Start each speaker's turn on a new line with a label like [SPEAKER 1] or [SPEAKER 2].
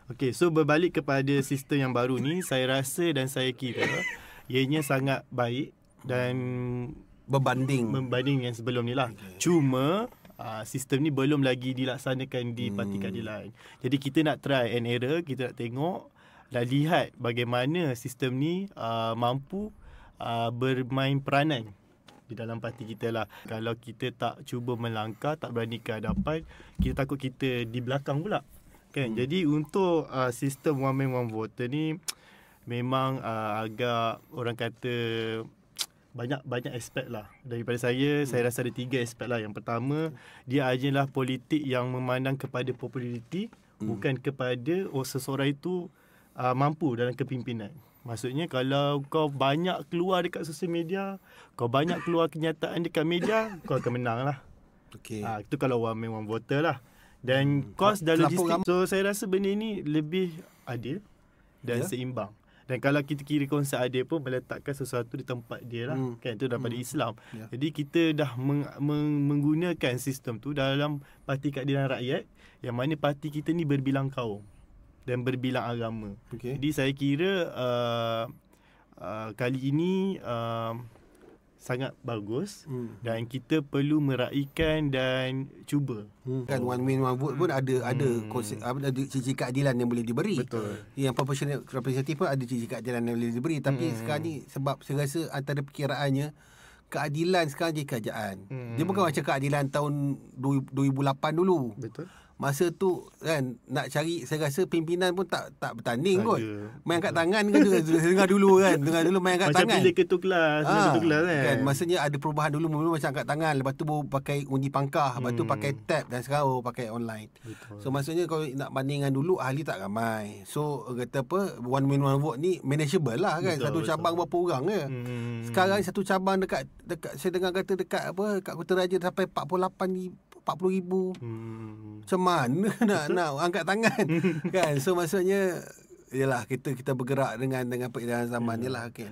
[SPEAKER 1] Okey, so berbalik kepada sistem yang baru ni, saya rasa dan saya kira ianya sangat baik dan berbanding yang sebelum ni lah. Cuma sistem ni belum lagi dilaksanakan di Parti Keadilan. Jadi kita nak try and error, kita nak tengok dan lihat bagaimana sistem ni mampu bermain peranan di dalam parti kita lah. Kalau kita tak cuba melangkah, tak berani ke hadapan, kita takut kita di belakang pula. Kan? Jadi untuk sistem one man one voter ni memang agak orang kata banyak aspek lah. Daripada saya rasa ada 3 aspek lah. Yang pertama, dia adalah politik yang memandang kepada populariti, bukan kepada seseorang itu mampu dalam kepimpinan. Maksudnya kalau kau banyak keluar dekat sosial media, kau banyak keluar kenyataan dekat media, kau akan menang lah. Itu kalau one man one voter lah. Dan kos dan logistik. So saya rasa benda ni lebih adil dan seimbang. Dan kalau kita kira konsep adil pun meletakkan sesuatu di tempat dia lah. Kan, itu daripada Islam. Jadi kita dah menggunakan sistem tu dalam Parti Keadilan Rakyat, yang mana parti kita ni berbilang kaum dan berbilang agama. Jadi saya kira kali ini sangat bagus dan kita perlu meraihkan dan cuba.
[SPEAKER 2] Kan one man one vote pun ada konsep, ada cici keadilan yang boleh diberi.
[SPEAKER 1] Betul.
[SPEAKER 2] Yang proportional representative pun ada cici keadilan yang boleh diberi. Tapi sekarang ni sebab saya rasa antara perkiraannya keadilan sekarang jadi kerajaan. Dia bukan macam keadilan tahun 2008 dulu.
[SPEAKER 1] Betul.
[SPEAKER 2] Masa tu kan nak cari, saya rasa pimpinan pun tak bertanding kot. Main angkat tangan kan dengar dulu main angkat tangan.
[SPEAKER 1] Macam pilih ketua kelas,
[SPEAKER 2] kan. Maksudnya ada perubahan dulu macam angkat tangan, lepas tu baru pakai undi pangkah, lepas tu pakai tab dan sekarang baru pakai online.
[SPEAKER 1] Betul.
[SPEAKER 2] So maksudnya kalau nak bandingkan dulu ahli tak ramai. So kata apa, one man one vote ni manageable lah kan. Satu cabang berapa orang je. Sekarang satu cabang dekat saya dengar kata dekat Kota Raja sampai 40,000. Macam mana nak angkat tangan kan. So maksudnya yalah kita bergerak dengan peredaran zaman ni lah. Okay.